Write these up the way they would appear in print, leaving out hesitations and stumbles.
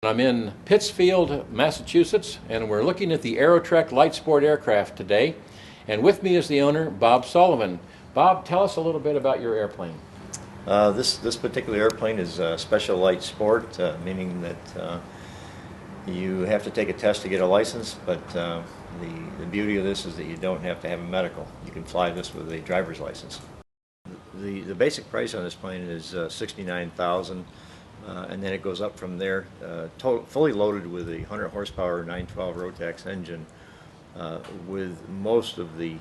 I'm in Pittsfield, Massachusetts, and we're looking at the Aerotrek light sport aircraft today. And with me is the owner, Bob Sullivan. Bob, tell us a little bit about your airplane. This particular airplane is a special light sport, meaning that you have to take a test to get a license, but the beauty of this is that you don't have to have a medical. You can fly this with a driver's license. The basic price on this plane is $69,000. And then it goes up from there, fully loaded with a 100 horsepower 912 Rotax engine. With most of the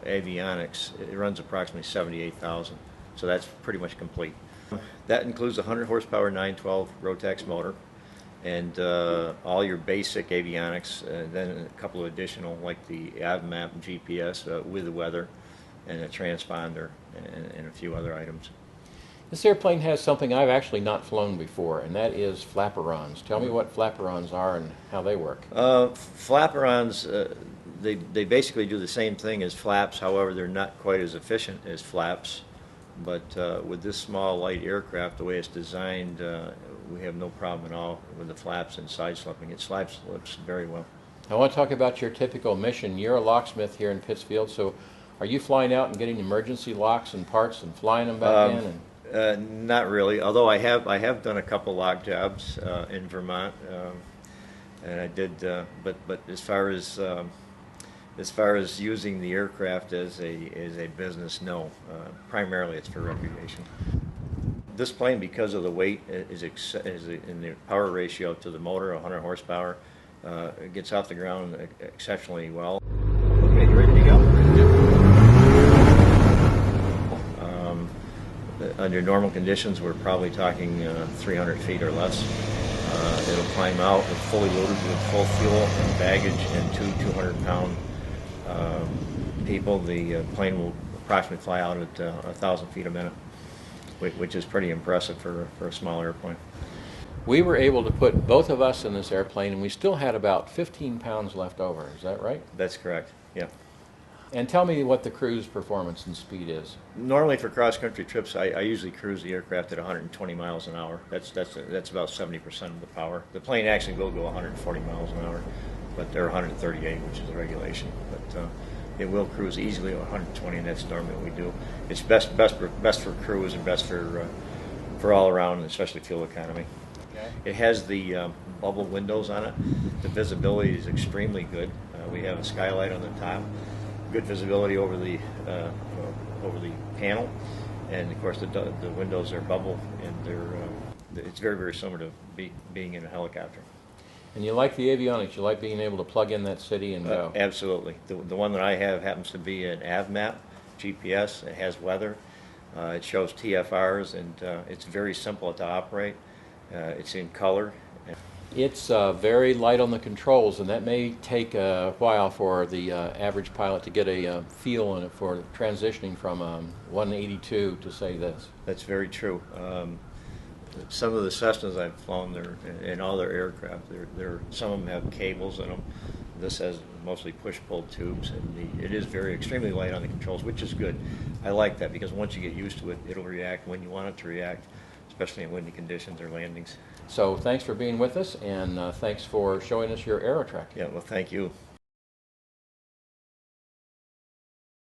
avionics, it runs approximately $78,000, so that's pretty much complete. That includes a 100 horsepower 912 Rotax motor and all your basic avionics, then a couple of additional like the AvMap and GPS with the weather and a transponder and a few other items. This airplane has something I've actually not flown before, and that is flaperons. Tell me what flaperons are and how they work. Flaperons, they basically do the same thing as flaps, however they're not quite as efficient as flaps. But with this small light aircraft, the way it's designed, we have no problem at all with the flaps and side slipping. It side slips very well. I want to talk about your typical mission. You're a locksmith here in Pittsfield, so are you flying out and getting emergency locks and parts and flying them back in? Not really, although I have done a couple lock jobs in Vermont, and I did. But as far as using the aircraft as a business, no. Primarily, it's for recreation. This plane, because of the weight, is in the power ratio to the motor, 100 horsepower. It gets off the ground exceptionally well. Okay, you ready to go? Under normal conditions, we're probably talking 300 feet or less. It'll climb out fully loaded with full fuel and baggage and two 200-pound people. The plane will approximately fly out at 1,000 feet a minute, which is pretty impressive for a small airplane. We were able to put both of us in this airplane, and we still had about 15 pounds left over. Is that right? That's correct, yeah. And tell me what the cruise performance and speed is. Normally for cross-country trips, I usually cruise the aircraft at 120 miles an hour. That's about 70% of the power. The plane actually will go 140 miles an hour, but they're 138, which is the regulation. But it will cruise easily at 120, and that's normally what we do. It's best for cruise and best for all around, especially fuel economy. Okay. It has the bubble windows on it. The visibility is extremely good. We have a skylight on the top. Good visibility over the panel, and of course the windows are bubble, and it's very, very similar to being in a helicopter. And you like the avionics? You like being able to plug in that city and go? Absolutely. The one that I have happens to be an AvMap GPS. It has weather. It shows TFRs, and it's very simple to operate. It's in color. It's very light on the controls, and that may take a while for the average pilot to get a feel in it for transitioning from 182 to say this. That's very true. Some of the Cessnas I've flown, in all their aircraft, some of them have cables in them. This has mostly push-pull tubes, and it is extremely light on the controls, which is good. I like that because once you get used to it, it'll react when you want it to react, especially in windy conditions or landings. So thanks for being with us, and thanks for showing us your Aerotrek. Yeah, well, thank you.